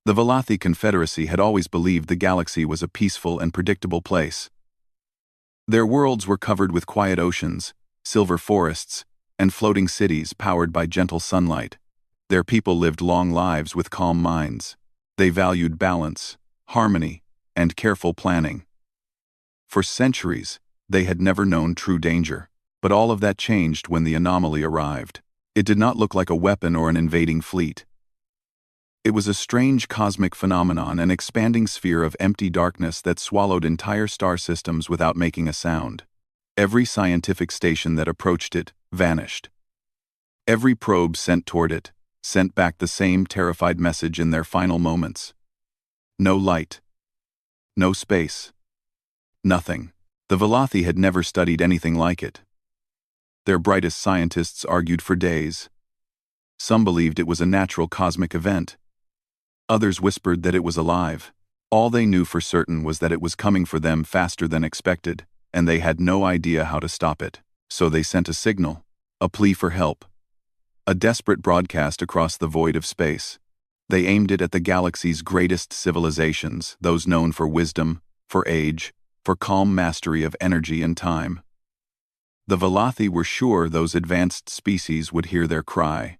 The Velothi Confederacy had always believed the galaxy was a peaceful and predictable place. Their worlds were covered with quiet oceans, silver forests, and floating cities powered by gentle sunlight. Their people lived long lives with calm minds. They valued balance, harmony, and careful planning. For centuries, they had never known true danger, but all of that changed when the anomaly arrived. It did not look like a weapon or an invading fleet. It was a strange cosmic phenomenon, an expanding sphere of empty darkness that swallowed entire star systems without making a sound. Every scientific station that approached it vanished. Every probe sent toward it sent back the same terrified message in their final moments. No light. No space. Nothing. The Velothi had never studied anything like it. Their brightest scientists argued for days. Some believed it was a natural cosmic event. Others whispered that it was alive. All they knew for certain was that it was coming for them faster than expected, and they had no idea how to stop it. So they sent a signal, a plea for help. A desperate broadcast across the void of space. They aimed it at the galaxy's greatest civilizations, those known for wisdom, for age, for calm mastery of energy and time. The Velothi were sure those advanced species would hear their cry.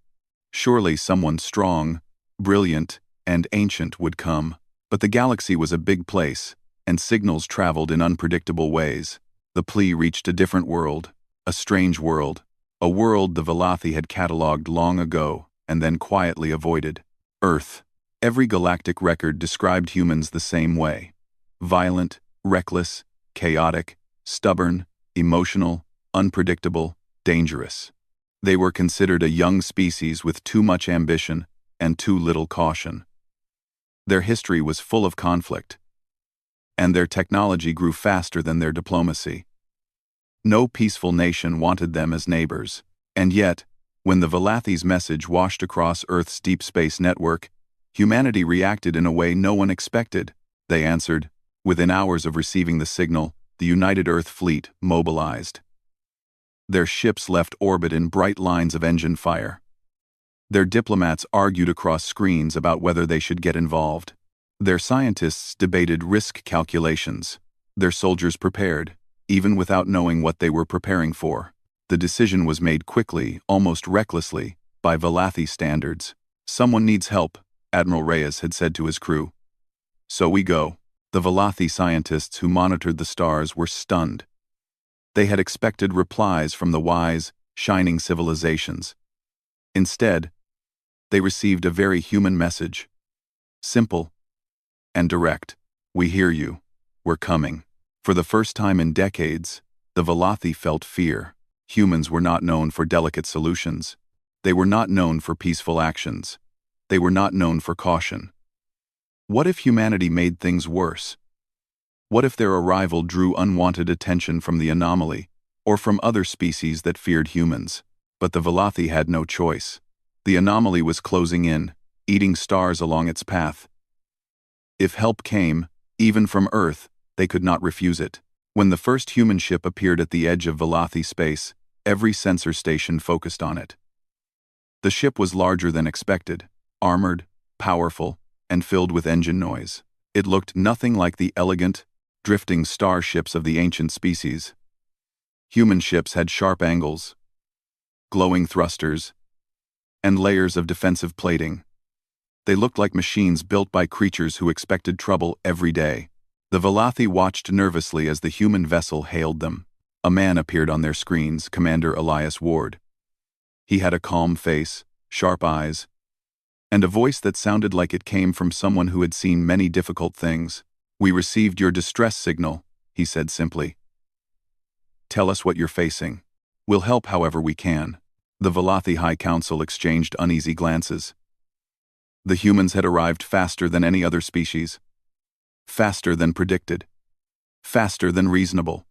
Surely someone strong, brilliant, and ancient would come. But the galaxy was a big place, and signals traveled in unpredictable ways. The plea reached a different world, a strange world, a world the Velothi had catalogued long ago and then quietly avoided. Earth. Every galactic record described humans the same way. Violent, reckless, chaotic, stubborn, emotional, unpredictable, dangerous. They were considered a young species with too much ambition and too little caution. Their history was full of conflict, and their technology grew faster than their diplomacy. No peaceful nation wanted them as neighbors, and yet, when the Velathi's message washed across Earth's deep space network, humanity reacted in a way no one expected. They answered. Within hours of receiving the signal, the United Earth Fleet mobilized. Their ships left orbit in bright lines of engine fire. Their diplomats argued across screens about whether they should get involved. Their scientists debated risk calculations. Their soldiers prepared, even without knowing what they were preparing for. The decision was made quickly, almost recklessly, by Velothi standards. Someone needs help, Admiral Reyes had said to his crew. So we go. The Velothi scientists who monitored the stars were stunned. They had expected replies from the wise, shining civilizations. Instead, they received a very human message. Simple and direct. We hear you. We're coming. For the first time in decades, the Velothi felt fear. Humans were not known for delicate solutions. They were not known for peaceful actions. They were not known for caution. What if humanity made things worse? What if their arrival drew unwanted attention from the anomaly, or from other species that feared humans? But the Velothi had no choice. The anomaly was closing in, eating stars along its path. If help came, even from Earth, they could not refuse it. When the first human ship appeared at the edge of Velothi space, every sensor station focused on it. The ship was larger than expected, armored, powerful, and filled with engine noise. It looked nothing like the elegant, drifting starships of the ancient species. Human ships had sharp angles, glowing thrusters, and layers of defensive plating. They looked like machines built by creatures who expected trouble every day. The Velothi watched nervously as the human vessel hailed them. A man appeared on their screens, Commander Elias Ward. He had a calm face, sharp eyes, and a voice that sounded like it came from someone who had seen many difficult things. We received your distress signal, he said simply. Tell us what you're facing. We'll help however we can. The Velothi High Council exchanged uneasy glances. The humans had arrived faster than any other species. Faster than predicted. Faster than reasonable.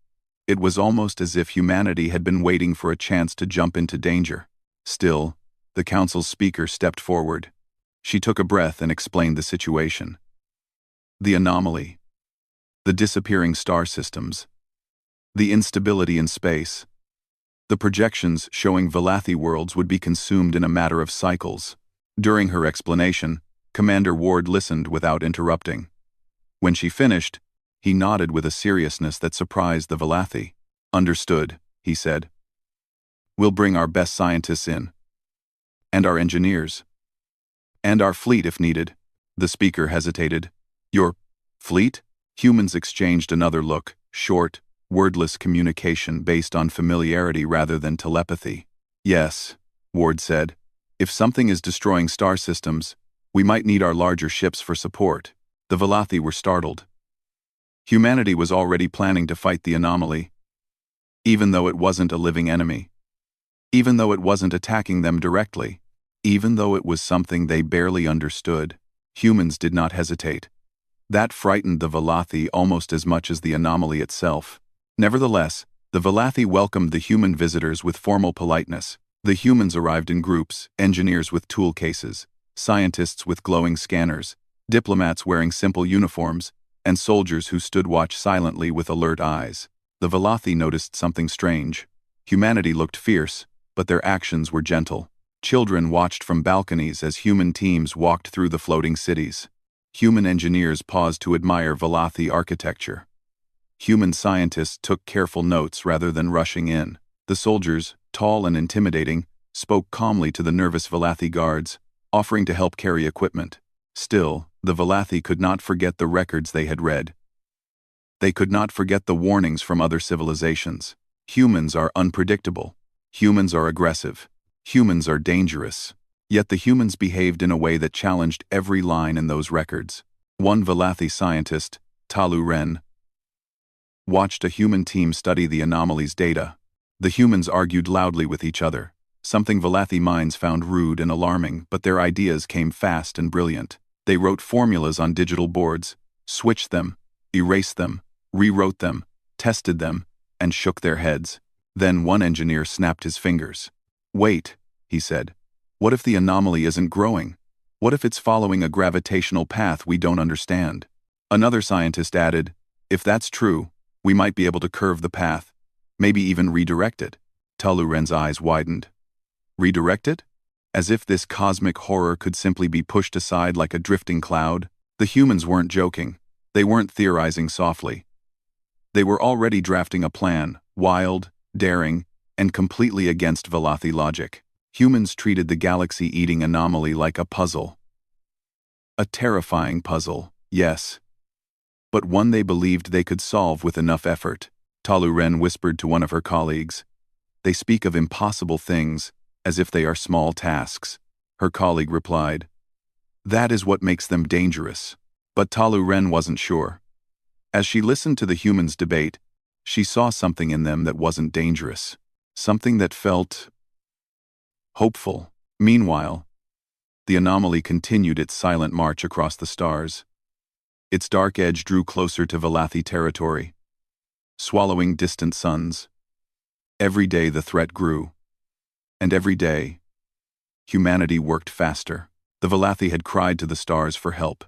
It was almost as if humanity had been waiting for a chance to jump into danger. Still, the council's speaker stepped forward. She took a breath and explained the situation. The anomaly. The disappearing star systems. The instability in space. The projections showing Velothi worlds would be consumed in a matter of cycles. During her explanation, Commander Ward listened without interrupting. When she finished, he nodded with a seriousness that surprised the Valathi. "Understood," he said. "We'll bring our best scientists in. And our engineers. And our fleet if needed." The speaker hesitated. "Your fleet?" Humans exchanged another look, short, wordless communication based on familiarity rather than telepathy. "Yes," Ward said. "If something is destroying star systems, we might need our larger ships for support." The Valathi were startled. Humanity was already planning to fight the anomaly, even though it wasn't a living enemy. Even though it wasn't attacking them directly. Even though it was something they barely understood. Humans did not hesitate. That frightened the Valathi almost as much as the anomaly itself. Nevertheless, the Valathi welcomed the human visitors with formal politeness. The humans arrived in groups, engineers with tool cases, scientists with glowing scanners, diplomats wearing simple uniforms, and soldiers who stood watch silently with alert eyes. The Valathi noticed something strange. Humanity looked fierce, but their actions were gentle. Children watched from balconies as human teams walked through the floating cities. Human engineers paused to admire Valathi architecture. Human scientists took careful notes rather than rushing in. The soldiers, tall and intimidating, spoke calmly to the nervous Valathi guards, offering to help carry equipment. Still, the Valathi could not forget the records they had read. They could not forget the warnings from other civilizations. Humans are unpredictable. Humans are aggressive. Humans are dangerous. Yet the humans behaved in a way that challenged every line in those records. One Valathi scientist, Talu Ren, watched a human team study the anomaly's data. The humans argued loudly with each other, something Valathi minds found rude and alarming, but their ideas came fast and brilliant. They wrote formulas on digital boards, switched them, erased them, rewrote them, tested them, and shook their heads. Then one engineer snapped his fingers. "Wait," he said. "What if the anomaly isn't growing? What if it's following a gravitational path we don't understand?" Another scientist added, "If that's true, we might be able to curve the path, maybe even redirect it." Talu Ren's eyes widened. Redirect it? As if this cosmic horror could simply be pushed aside like a drifting cloud. The humans weren't joking. They weren't theorizing softly. They were already drafting a plan, wild, daring, and completely against Valathi logic. Humans treated the galaxy-eating anomaly like a puzzle. A terrifying puzzle, yes. But one they believed they could solve with enough effort. Talu Ren whispered to one of her colleagues. "They speak of impossible things, as if they are small tasks." Her colleague replied, "That is what makes them dangerous." But Talu Ren wasn't sure. As she listened to the humans debate, she saw something in them that wasn't dangerous. Something that felt hopeful. Meanwhile, the anomaly continued its silent march across the stars. Its dark edge drew closer to Valathi territory, swallowing distant suns. Every day the threat grew. And every day, humanity worked faster. The Valathi had cried to the stars for help.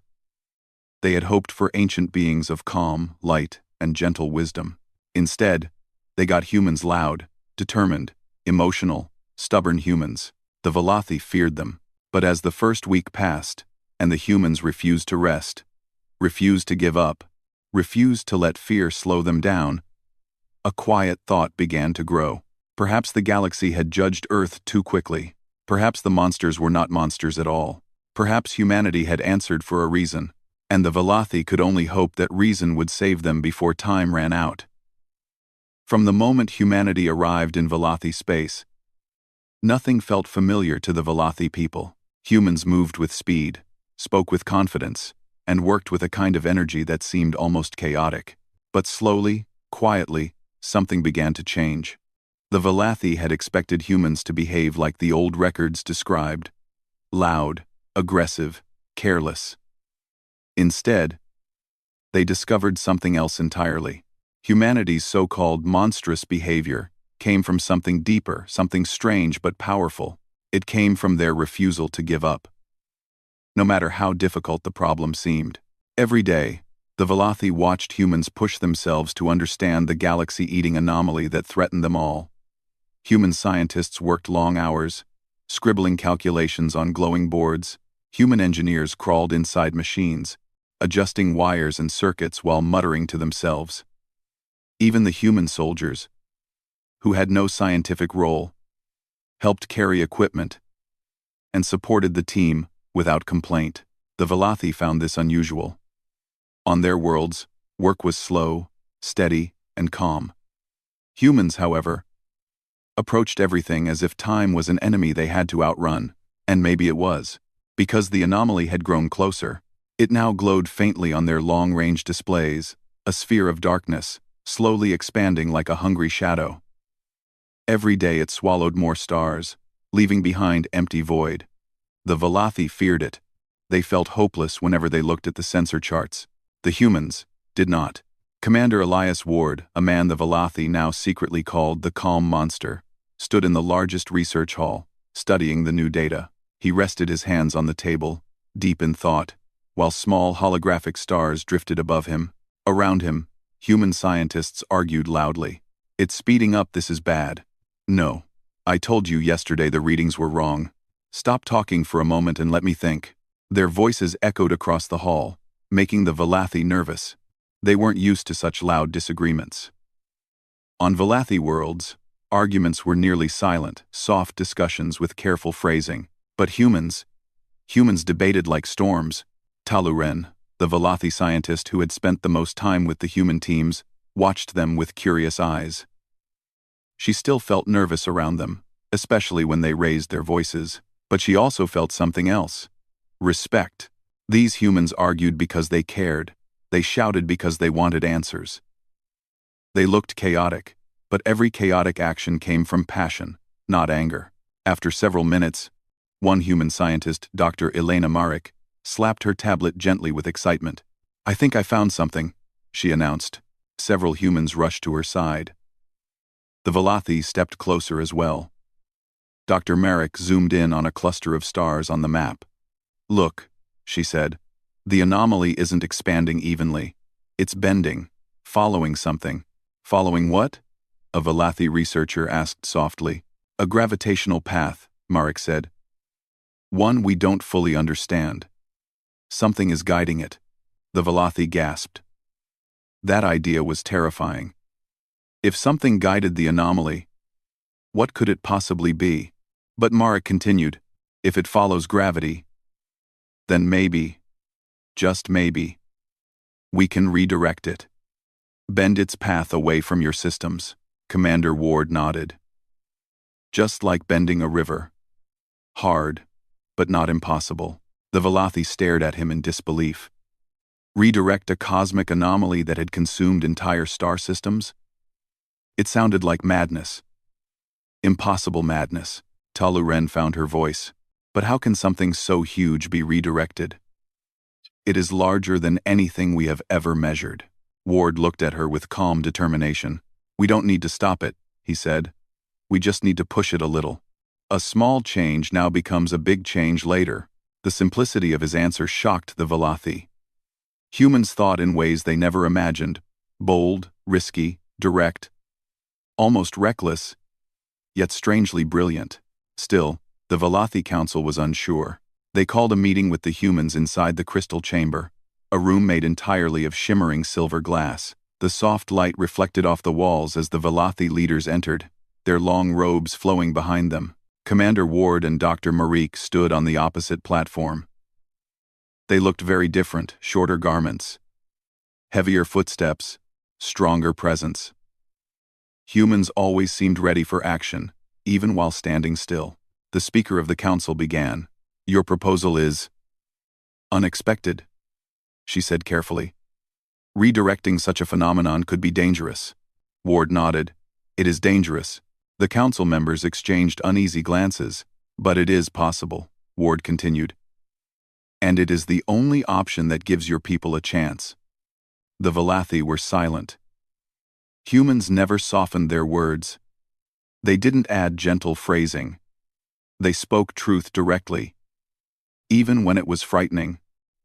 They had hoped for ancient beings of calm, light, and gentle wisdom. Instead, they got humans loud, determined, emotional, stubborn humans. The Valathi feared them. But as the first week passed, and the humans refused to rest, refused to give up, refused to let fear slow them down, a quiet thought began to grow. Perhaps the galaxy had judged Earth too quickly. Perhaps the monsters were not monsters at all. Perhaps humanity had answered for a reason, and the Valathi could only hope that reason would save them before time ran out. From the moment humanity arrived in Valathi space, nothing felt familiar to the Valathi people. Humans moved with speed, spoke with confidence, and worked with a kind of energy that seemed almost chaotic. But slowly, quietly, something began to change. The Valathi had expected humans to behave like the old records described: loud, aggressive, careless. Instead, they discovered something else entirely. Humanity's so-called monstrous behavior came from something deeper, something strange but powerful. It came from their refusal to give up. No matter how difficult the problem seemed. Every day, the Valathi watched humans push themselves to understand the galaxy-eating anomaly that threatened them all. Human scientists worked long hours, scribbling calculations on glowing boards, Human engineers crawled inside machines, adjusting wires and circuits while muttering to themselves. Even the human soldiers, who had no scientific role, helped carry equipment and supported the team without complaint. The Velothi found this unusual. On their worlds, work was slow, steady, and calm. Humans, however, approached everything as if time was an enemy they had to outrun, and maybe it was. Because the anomaly had grown closer, it now glowed faintly on their long-range displays, a sphere of darkness, slowly expanding like a hungry shadow. Every day it swallowed more stars, leaving behind empty void. The Velothi feared it. They felt hopeless whenever they looked at the sensor charts. The humans did not. Commander Elias Ward, a man the Velothi now secretly called the Calm Monster, stood in the largest research hall, studying the new data. He rested his hands on the table, deep in thought, while small holographic stars drifted above him. Around him, human scientists argued loudly. "It's speeding up, this is bad." "No. I told you yesterday the readings were wrong. Stop talking for a moment and let me think." Their voices echoed across the hall, making the Velothi nervous. They weren't used to such loud disagreements. On Velothi worlds, arguments were nearly silent, soft discussions with careful phrasing. But humans debated like storms. Taluren, the Velothi scientist who had spent the most time with the human teams, watched them with curious eyes. She still felt nervous around them, especially when they raised their voices, but she also felt something else. Respect. These humans argued because they cared. They shouted because they wanted answers. They looked chaotic, but every chaotic action came from passion, not anger. After several minutes, one human scientist, Dr. Elena Marek, slapped her tablet gently with excitement. "I think I found something," she announced. Several humans rushed to her side. The Velothi stepped closer as well. Dr. Marek zoomed in on a cluster of stars on the map. "Look," she said, "the anomaly isn't expanding evenly. It's bending, following something." "Following what?" a Velothi researcher asked softly. "A gravitational path," Marek said. "One we don't fully understand. Something is guiding it." The Velothi gasped. That idea was terrifying. If something guided the anomaly, what could it possibly be? But Marek continued, "If it follows gravity, then maybe, just maybe, we can redirect it. Bend its path away from your systems." Commander Ward nodded. "Just like bending a river. Hard, but not impossible." The Velothi stared at him in disbelief. Redirect a cosmic anomaly that had consumed entire star systems? It sounded like madness. Impossible madness. Taluren found her voice. But how can something so huge be redirected? "It is larger than anything we have ever measured." Ward looked at her with calm determination. "We don't need to stop it," he said. "We just need to push it a little." A small change now becomes a big change later. The simplicity of his answer shocked the Velothi. Humans thought in ways they never imagined, bold, risky, direct, almost reckless, yet strangely brilliant. Still, the Velothi Council was unsure. They called a meeting with the humans inside the crystal chamber, a room made entirely of shimmering silver glass. The soft light reflected off the walls as the Velothi leaders entered, their long robes flowing behind them. Commander Ward and Dr. Marek stood on the opposite platform. They looked very different, shorter garments, heavier footsteps, stronger presence. Humans always seemed ready for action, even while standing still. The Speaker of the Council began. "Your proposal is unexpected," she said carefully. "Redirecting such a phenomenon could be dangerous." Ward nodded. "It is dangerous." The council members exchanged uneasy glances. "But it is possible," Ward continued. "And it is the only option that gives your people a chance." The Velothi were silent. Humans never softened their words. They didn't add gentle phrasing. They spoke truth directly, even when it was frightening.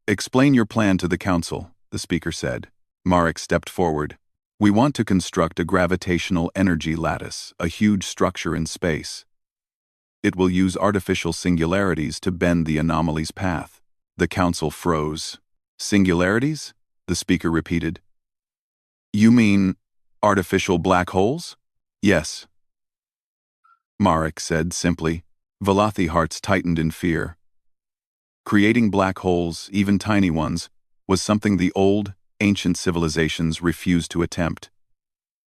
"Explain your plan to the council," the speaker said. Marek stepped forward. "We want to construct a gravitational energy lattice, a huge structure in space. It will use artificial singularities to bend the anomaly's path. The council froze. Singularities? The speaker repeated. You mean artificial black holes? Yes, Marek said simply. Velothi hearts tightened in fear. Creating black holes, even tiny ones, was something the old, ancient civilizations refused to attempt.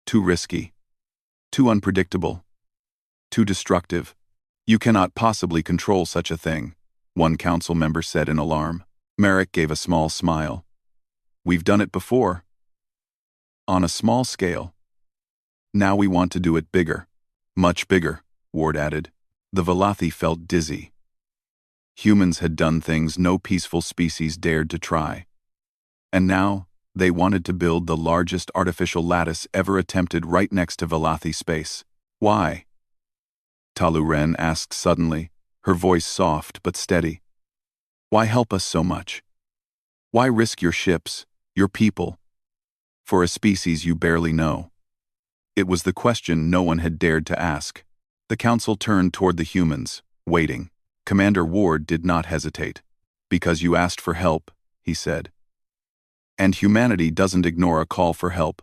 Too risky. Too unpredictable. Too destructive. You cannot possibly control such a thing, one council member said in alarm. Marek gave a small smile. We've done it before. On a small scale. Now we want to do it bigger. Much bigger, Ward added. The Velothi felt dizzy. Humans had done things no peaceful species dared to try. And now, they wanted to build the largest artificial lattice ever attempted right next to Velothi space. Why? Talu Ren asked suddenly, her voice soft but steady. Why help us so much? Why risk your ships, your people, for a species you barely know? It was the question no one had dared to ask. The council turned toward the humans, waiting. Commander Ward did not hesitate. Because you asked for help, he said. And humanity doesn't ignore a call for help.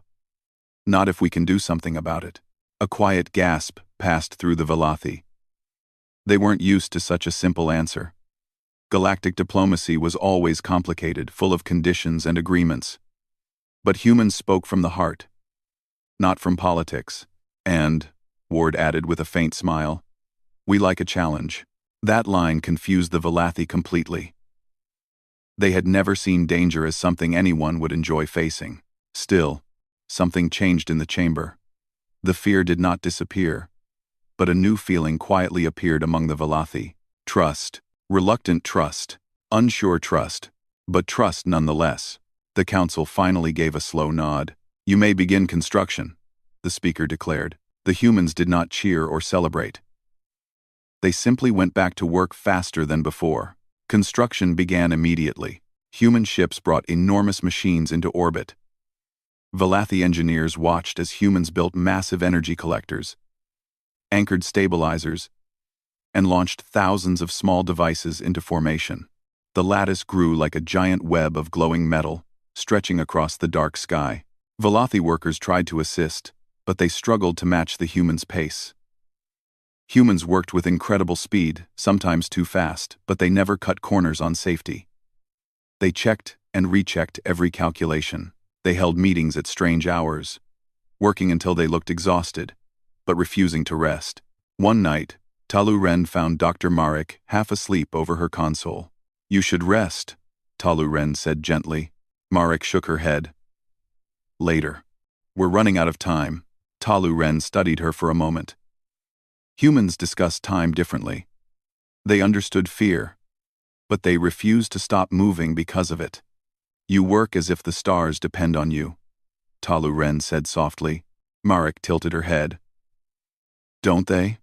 Not if we can do something about it. A quiet gasp passed through the Velothi. They weren't used to such a simple answer. Galactic diplomacy was always complicated, full of conditions and agreements. But humans spoke from the heart, not from politics. And, Ward added with a faint smile, we like a challenge. That line confused the Velothi completely. They had never seen danger as something anyone would enjoy facing. Still, something changed in the chamber. The fear did not disappear, but a new feeling quietly appeared among the Velothi. Trust. Reluctant trust. Unsure trust. But trust nonetheless. The council finally gave a slow nod. You may begin construction, the speaker declared. The humans did not cheer or celebrate. They simply went back to work faster than before. Construction began immediately. Human ships brought enormous machines into orbit. Velothi engineers watched as humans built massive energy collectors, anchored stabilizers, and launched thousands of small devices into formation. The lattice grew like a giant web of glowing metal, stretching across the dark sky. Velothi workers tried to assist, but they struggled to match the humans' pace. Humans worked with incredible speed, sometimes too fast, but they never cut corners on safety. They checked and rechecked every calculation. They held meetings at strange hours, working until they looked exhausted, but refusing to rest. One night, Talu Ren found Dr. Marek half asleep over her console. You should rest, Talu Ren said gently. Marek shook her head. Later. We're running out of time. Talu Ren studied her for a moment. Humans discuss time differently. They understood fear, but they refused to stop moving because of it. You work as if the stars depend on you, Talu Ren said softly. Marek tilted her head. Don't they?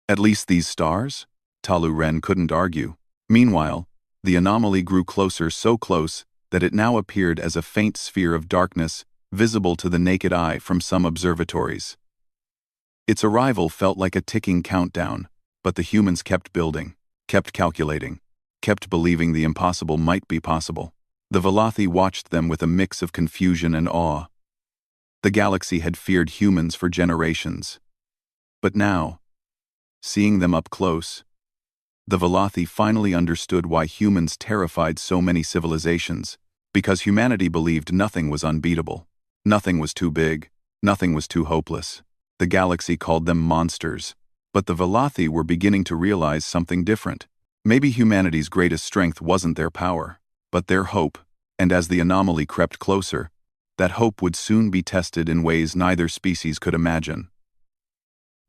At least these stars? Talu Ren couldn't argue. Meanwhile, the anomaly grew closer, so close that it now appeared as a faint sphere of darkness visible to the naked eye from some observatories. Its arrival felt like a ticking countdown, but the humans kept building, kept calculating, kept believing the impossible might be possible. The Velothi watched them with a mix of confusion and awe. The galaxy had feared humans for generations. But now, seeing them up close, the Velothi finally understood why humans terrified so many civilizations, because humanity believed nothing was unbeatable. Nothing was too big, nothing was too hopeless. The galaxy called them monsters, but the Velothi were beginning to realize something different. Maybe humanity's greatest strength wasn't their power, but their hope, and as the anomaly crept closer, that hope would soon be tested in ways neither species could imagine.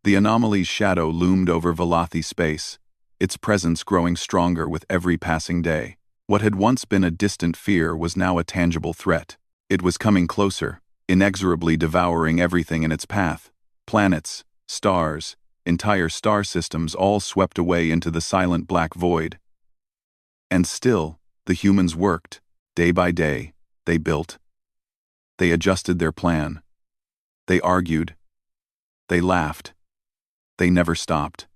The anomaly's shadow loomed over Velothi space, its presence growing stronger with every passing day. What had once been a distant fear was now a tangible threat. It was coming closer, inexorably devouring everything in its path. Planets, stars, entire star systems all swept away into the silent black void. And still, the humans worked. Day by day, they built. They adjusted their plan. They argued. They laughed. They never stopped.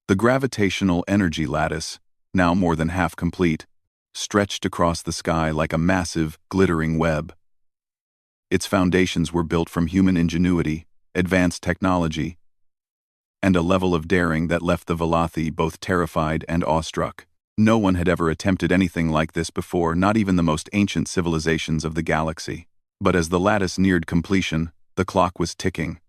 The gravitational energy lattice, now more than half complete, stretched across the sky like a massive, glittering web. Its foundations were built from human ingenuity, advanced technology, and a level of daring that left the Velothi both terrified and awestruck. No one had ever attempted anything like this before, not even the most ancient civilizations of the galaxy. But as the lattice neared completion, the clock was ticking.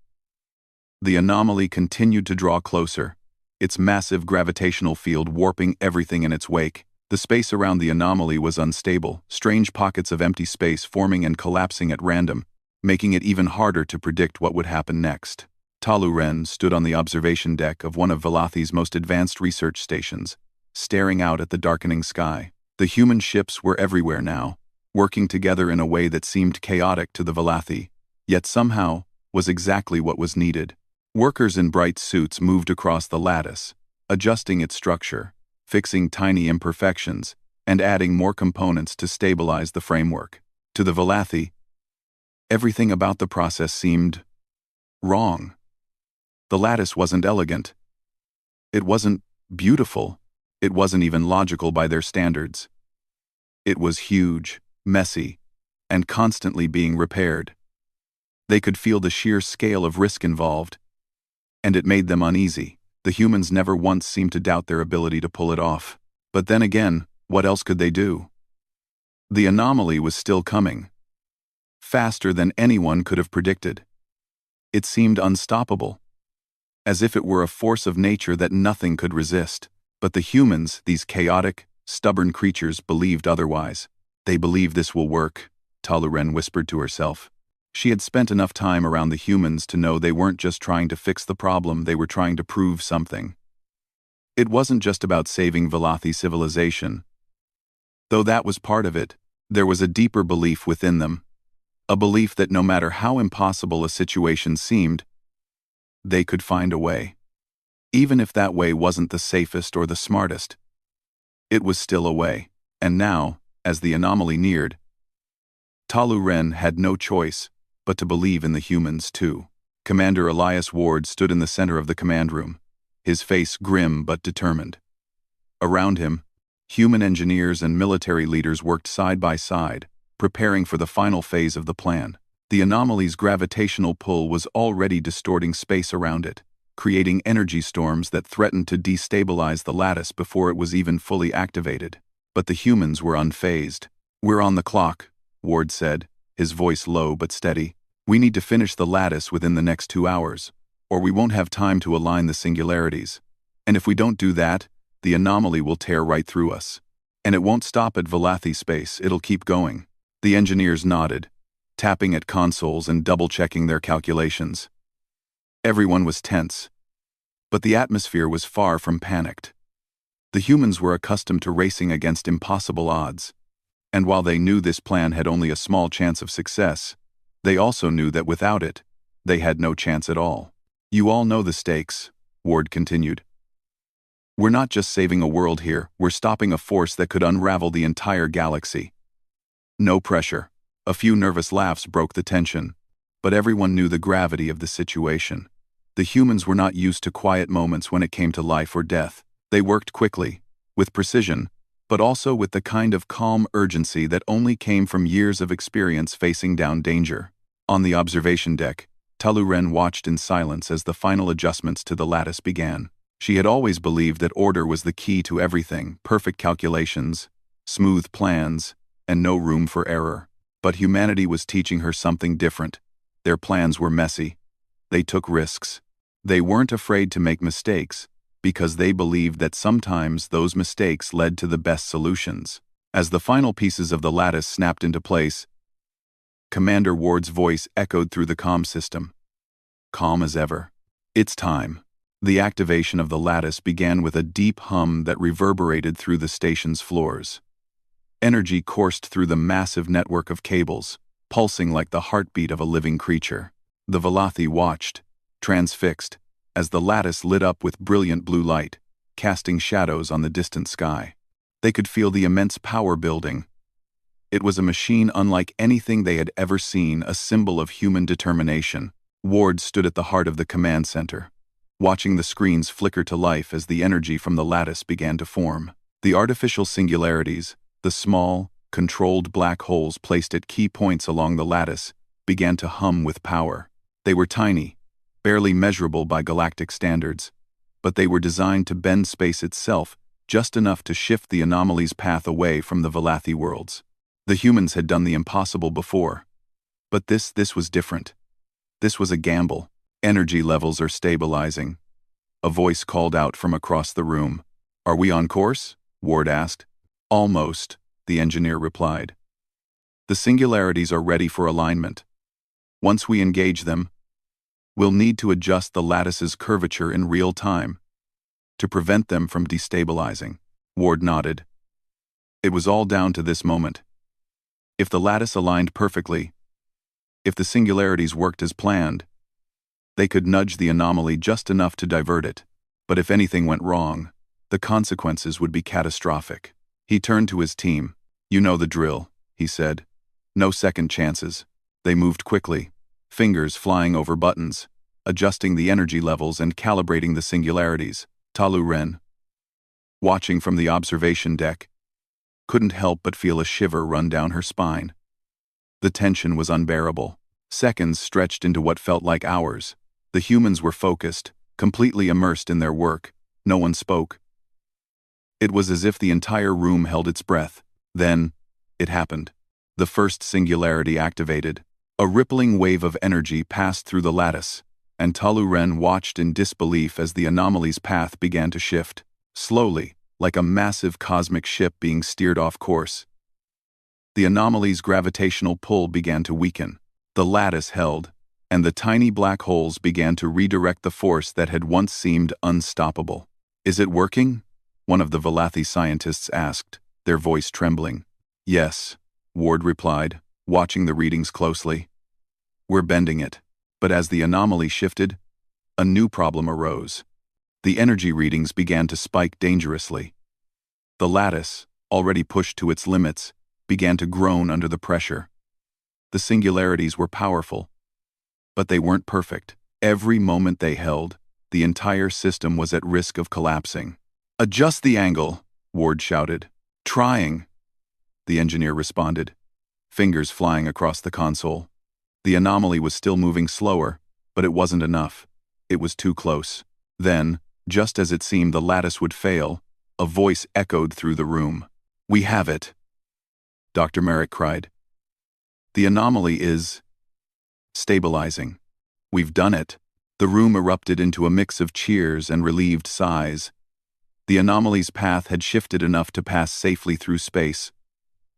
The anomaly continued to draw closer, its massive gravitational field warping everything in its wake. The space around the anomaly was unstable, strange pockets of empty space forming and collapsing at random, making it even harder to predict what would happen next. Talu Ren stood on the observation deck of one of Velothi's most advanced research stations, staring out at the darkening sky. The human ships were everywhere now, working together in a way that seemed chaotic to the Velothi, yet somehow was exactly what was needed. Workers in bright suits moved across the lattice, adjusting its structure, fixing tiny imperfections, and adding more components to stabilize the framework. To the Velothi, everything about the process seemed wrong. The lattice wasn't elegant. It wasn't beautiful. It wasn't even logical by their standards. It was huge, messy, and constantly being repaired. They could feel the sheer scale of risk involved, and it made them uneasy. The humans never once seemed to doubt their ability to pull it off. But then again, what else could they do? The anomaly was still coming, faster than anyone could have predicted. It seemed unstoppable, as if it were a force of nature that nothing could resist. But the humans, these chaotic, stubborn creatures, believed otherwise. They believe this will work, Talu Ren whispered to herself. She had spent enough time around the humans to know they weren't just trying to fix the problem, they were trying to prove something. It wasn't just about saving Velothi civilization. Though that was part of it, there was a deeper belief within them. A belief that no matter how impossible a situation seemed, they could find a way. Even if that way wasn't the safest or the smartest, it was still a way. And now, as the anomaly neared, Talu Ren had no choice but to believe in the humans too. Commander Elias Ward stood in the center of the command room, his face grim but determined. Around him, human engineers and military leaders worked side by side, preparing for the final phase of the plan. The anomaly's gravitational pull was already distorting space around it, creating energy storms that threatened to destabilize the lattice before it was even fully activated. But the humans were unfazed. "We're on the clock," Ward said, his voice low but steady. "We need to finish the lattice within the next 2 hours, or we won't have time to align the singularities. And if we don't do that, the anomaly will tear right through us. And it won't stop at Velothi space, it'll keep going." The engineers nodded, tapping at consoles and double-checking their calculations. Everyone was tense, but the atmosphere was far from panicked. The humans were accustomed to racing against impossible odds, and while they knew this plan had only a small chance of success, they also knew that without it, they had no chance at all. "You all know the stakes," Ward continued. "We're not just saving a world here, we're stopping a force that could unravel the entire galaxy." No pressure. A few nervous laughs broke the tension, but everyone knew the gravity of the situation. The humans were not used to quiet moments when it came to life or death. They worked quickly, with precision, but also with the kind of calm urgency that only came from years of experience facing down danger. On the observation deck, Talu Ren watched in silence as the final adjustments to the lattice began. She had always believed that order was the key to everything: perfect calculations, smooth plans, and no room for error. But humanity was teaching her something different. Their plans were messy. They took risks. They weren't afraid to make mistakes, because they believed that sometimes those mistakes led to the best solutions. As the final pieces of the lattice snapped into place, Commander Ward's voice echoed through the comm system. Calm as ever. "It's time." The activation of the lattice began with a deep hum that reverberated through the station's floors. Energy coursed through the massive network of cables, pulsing like the heartbeat of a living creature. The Velothi watched, transfixed, as the lattice lit up with brilliant blue light, casting shadows on the distant sky. They could feel the immense power building. It was a machine unlike anything they had ever seen, a symbol of human determination. Ward stood at the heart of the command center, watching the screens flicker to life as the energy from the lattice began to form. The artificial singularities, The small, controlled black holes placed at key points along the lattice began to hum with power. They were tiny, barely measurable by galactic standards, but they were designed to bend space itself just enough to shift the anomaly's path away from the Valathi worlds. The humans had done the impossible before. But this was different. This was a gamble. Energy levels are stabilizing. A voice called out from across the room. "Are we on course?" Ward asked. "Almost," the engineer replied. "The singularities are ready for alignment. Once we engage them, we'll need to adjust the lattice's curvature in real time to prevent them from destabilizing." Ward nodded. It was all down to this moment. If the lattice aligned perfectly, if the singularities worked as planned, they could nudge the anomaly just enough to divert it. But if anything went wrong, the consequences would be catastrophic. He turned to his team. "You know the drill," he said. "No second chances." They moved quickly, fingers flying over buttons, adjusting the energy levels and calibrating the singularities. Talu Ren, watching from the observation deck, couldn't help but feel a shiver run down her spine. The tension was unbearable. Seconds stretched into what felt like hours. The humans were focused, completely immersed in their work. No one spoke. It was as if the entire room held its breath. Then, it happened. The first singularity activated. A rippling wave of energy passed through the lattice, and Talu Ren watched in disbelief as the anomaly's path began to shift, slowly, like a massive cosmic ship being steered off course. The anomaly's gravitational pull began to weaken. The lattice held, and the tiny black holes began to redirect the force that had once seemed unstoppable. "Is it working?" one of the Valathi scientists asked, their voice trembling. "Yes," Ward replied, watching the readings closely. "We're bending it." But as the anomaly shifted, a new problem arose. The energy readings began to spike dangerously. The lattice, already pushed to its limits, began to groan under the pressure. The singularities were powerful, but they weren't perfect. Every moment they held, the entire system was at risk of collapsing. "Adjust the angle," Ward shouted. "Trying," the engineer responded, fingers flying across the console. The anomaly was still moving slower, but it wasn't enough. It was too close. Then, just as it seemed the lattice would fail, a voice echoed through the room. "We have it," Dr. Merrick cried. "The anomaly is stabilizing. We've done it." The room erupted into a mix of cheers and relieved sighs. The anomaly's path had shifted enough to pass safely through space,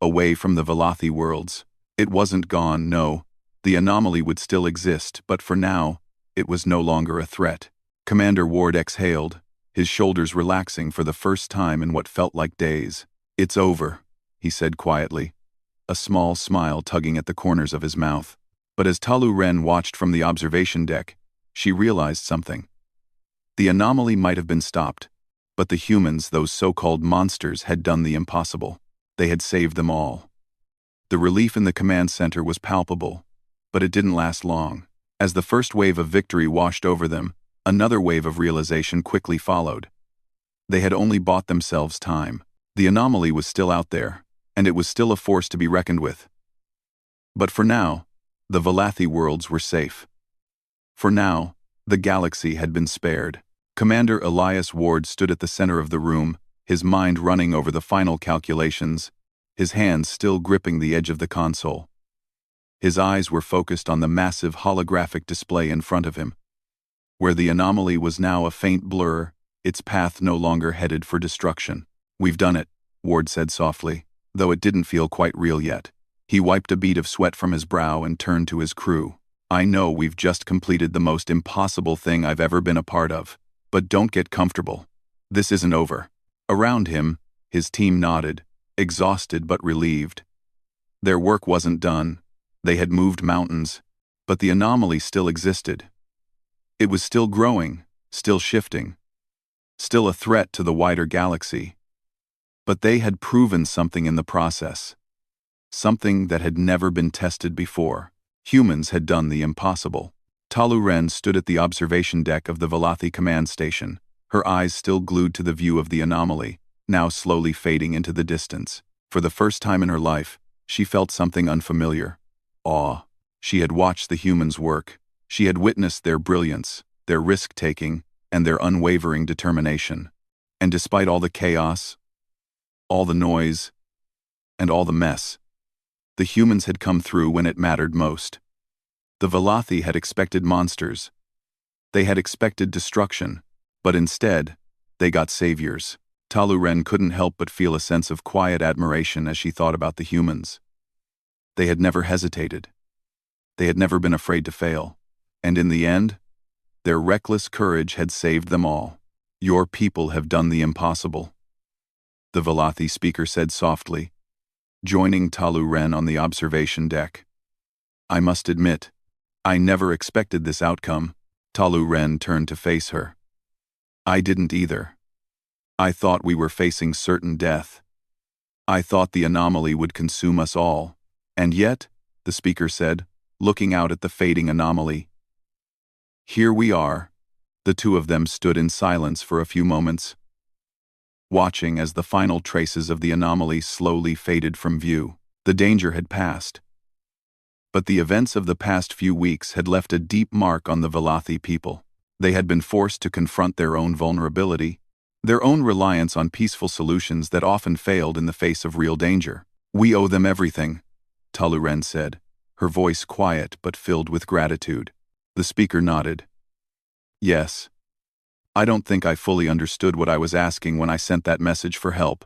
away from the Valathi worlds. It wasn't gone, no. The anomaly would still exist, but for now, it was no longer a threat. Commander Ward exhaled, his shoulders relaxing for the first time in what felt like days. "It's over," he said quietly, a small smile tugging at the corners of his mouth. But as Talu Ren watched from the observation deck, she realized something. The anomaly might have been stopped, but the humans, those so-called monsters, had done the impossible. They had saved them all. The relief in the command center was palpable, but it didn't last long. As the first wave of victory washed over them, another wave of realization quickly followed. They had only bought themselves time. The anomaly was still out there, and it was still a force to be reckoned with. But for now, the Valathi worlds were safe. For now, the galaxy had been spared. Commander Elias Ward stood at the center of the room, his mind running over the final calculations, his hands still gripping the edge of the console. His eyes were focused on the massive holographic display in front of him. Where the anomaly was now a faint blur, its path no longer headed for destruction. "We've done it," Ward said softly, though it didn't feel quite real yet. He wiped a bead of sweat from his brow and turned to his crew. "I know we've just completed the most impossible thing I've ever been a part of, but don't get comfortable. This isn't over." Around him, his team nodded, exhausted but relieved. Their work wasn't done. They had moved mountains, but the anomaly still existed. It was still growing, still shifting, still a threat to the wider galaxy. But they had proven something in the process. Something that had never been tested before. Humans had done the impossible. Talu Ren stood at the observation deck of the Valathi command station, her eyes still glued to the view of the anomaly, now slowly fading into the distance. For the first time in her life, she felt something unfamiliar. Awe. She had watched the humans work. She had witnessed their brilliance, their risk-taking, and their unwavering determination. And despite all the chaos, all the noise, and all the mess, the humans had come through when it mattered most. The Velothi had expected monsters. They had expected destruction, but instead, they got saviors. Taluren couldn't help but feel a sense of quiet admiration as she thought about the humans. They had never hesitated. They had never been afraid to fail. And in the end, their reckless courage had saved them all. Your people have done the impossible, the Velothi speaker said softly, joining Taluren on the observation deck. I must admit, I never expected this outcome. Taluren turned to face her. I didn't either. I thought we were facing certain death. I thought the anomaly would consume us all. And yet, the speaker said, looking out at the fading anomaly. Here we are. The two of them stood in silence for a few moments, watching as the final traces of the anomaly slowly faded from view. The danger had passed. But the events of the past few weeks had left a deep mark on the Velothi people. They had been forced to confront their own vulnerability, their own reliance on peaceful solutions that often failed in the face of real danger. We owe them everything, Taluren said, her voice quiet but filled with gratitude. The speaker nodded. Yes. I don't think I fully understood what I was asking when I sent that message for help.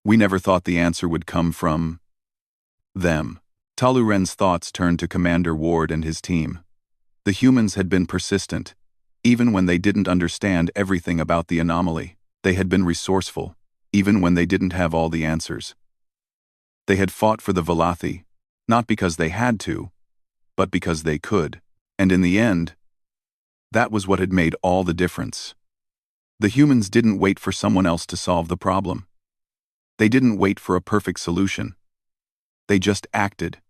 We never thought the answer would come from them. Taluren's thoughts turned to Commander Ward and his team. The humans had been persistent, even when they didn't understand everything about the anomaly. They had been resourceful, even when they didn't have all the answers. They had fought for the Velothi, not because they had to, but because they could. And in the end, that was what had made all the difference. The humans didn't wait for someone else to solve the problem. They didn't wait for a perfect solution. They just acted.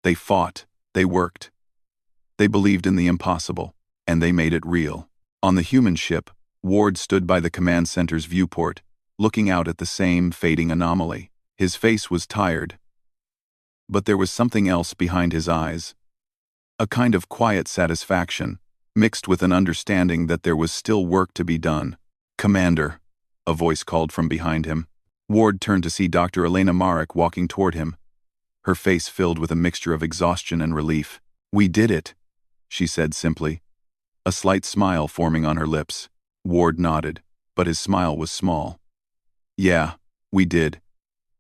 They fought. They worked. They believed in the impossible, and they made it real. On the human ship, Ward stood by the command center's viewport, looking out at the same fading anomaly. His face was tired, but there was something else behind his eyes. A kind of quiet satisfaction, mixed with an understanding that there was still work to be done. Commander, a voice called from behind him. Ward turned to see Dr. Elena Marek walking toward him, her face filled with a mixture of exhaustion and relief. We did it, she said simply, a slight smile forming on her lips. Ward nodded, but his smile was small. Yeah, we did,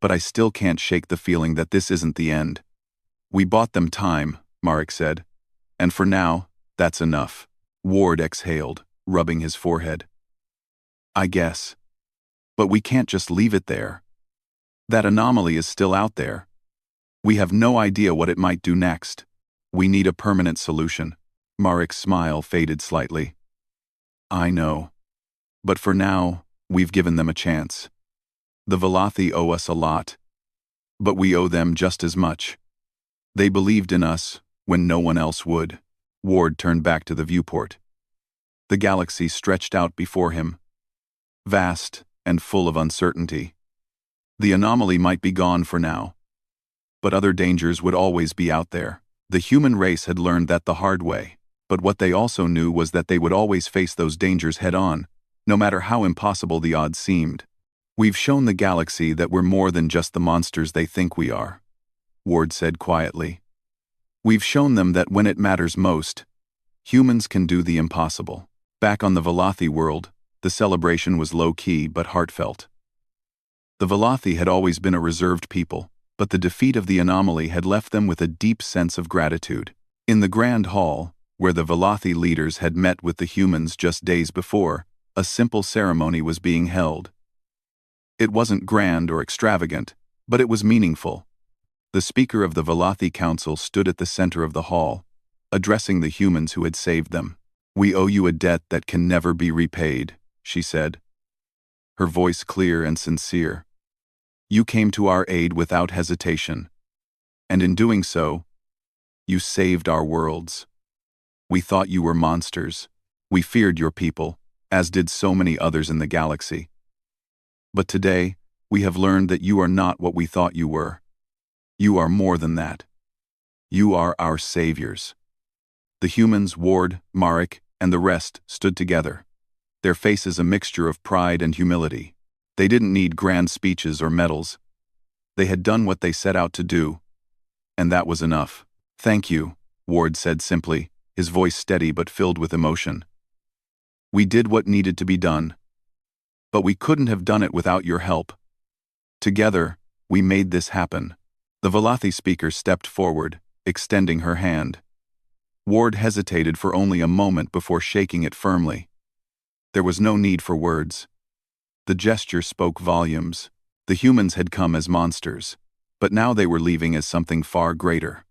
but I still can't shake the feeling that this isn't the end. We bought them time, Marek said, and for now, that's enough. Ward exhaled, rubbing his forehead. I guess. But we can't just leave it there. That anomaly is still out there. We have no idea what it might do next. We need a permanent solution. Marek's smile faded slightly. I know. But for now, we've given them a chance. The Velothi owe us a lot. But we owe them just as much. They believed in us when no one else would. Ward turned back to the viewport. The galaxy stretched out before him, vast and full of uncertainty. The anomaly might be gone for now, but other dangers would always be out there. The human race had learned that the hard way, but what they also knew was that they would always face those dangers head-on, no matter how impossible the odds seemed. We've shown the galaxy that we're more than just the monsters they think we are, Ward said quietly. We've shown them that when it matters most, humans can do the impossible. Back on the Velothi world, the celebration was low-key but heartfelt. The Velothi had always been a reserved people, but the defeat of the anomaly had left them with a deep sense of gratitude. In the Grand Hall, where the Velothi leaders had met with the humans just days before, a simple ceremony was being held. It wasn't grand or extravagant, but it was meaningful. The speaker of the Velothi Council stood at the center of the hall, addressing the humans who had saved them. We owe you a debt that can never be repaid, she said, her voice clear and sincere. You came to our aid without hesitation, and in doing so, you saved our worlds. We thought you were monsters. We feared your people, as did so many others in the galaxy. But today, We have learned that you are not what we thought you were. You are more than that. You are our saviors." The humans, Ward, Marek, and the rest stood together, their faces a mixture of pride and humility. They didn't need grand speeches or medals. They had done what they set out to do, and that was enough. "Thank you," Ward said simply, his voice steady but filled with emotion. "We did what needed to be done, but we couldn't have done it without your help. Together, we made this happen." The Valathi speaker stepped forward, extending her hand. Ward hesitated for only a moment before shaking it firmly. There was no need for words. The gesture spoke volumes. The humans had come as monsters, but now they were leaving as something far greater.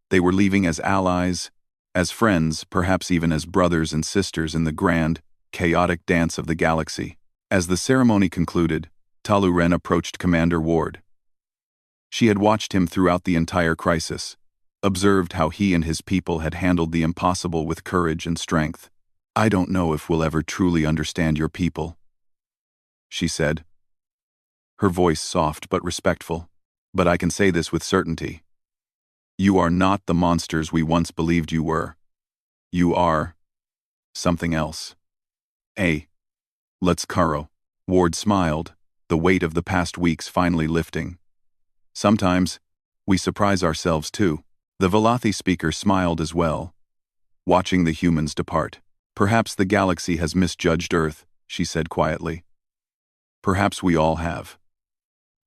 They were leaving as allies, as friends, perhaps even as brothers and sisters in the grand, chaotic dance of the galaxy. As the ceremony concluded, Taluren approached Commander Ward. She had watched him throughout the entire crisis, observed how he and his people had handled the impossible with courage and strength. "I don't know if we'll ever truly understand your people," she said, her voice soft but respectful. "But I can say this with certainty. You are not the monsters we once believed you were. You are something else." "Let's Karo." Ward smiled, the weight of the past weeks finally lifting. "Sometimes, we surprise ourselves too." The Valathi speaker smiled as well, watching the humans depart. "Perhaps the galaxy has misjudged Earth," she said quietly. "Perhaps we all have."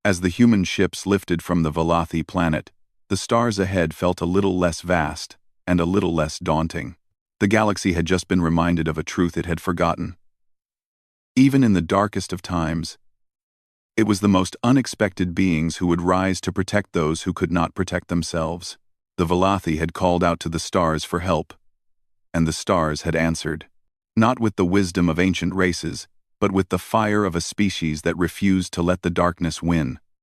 As the human ships lifted from the Valathi planet, the stars ahead felt a little less vast and a little less daunting. The galaxy had just been reminded of a truth it had forgotten. Even in the darkest of times, it was the most unexpected beings who would rise to protect those who could not protect themselves. The Valathi had called out to the stars for help, and the stars had answered. Not with the wisdom of ancient races, but with the fire of a species that refused to let the darkness win.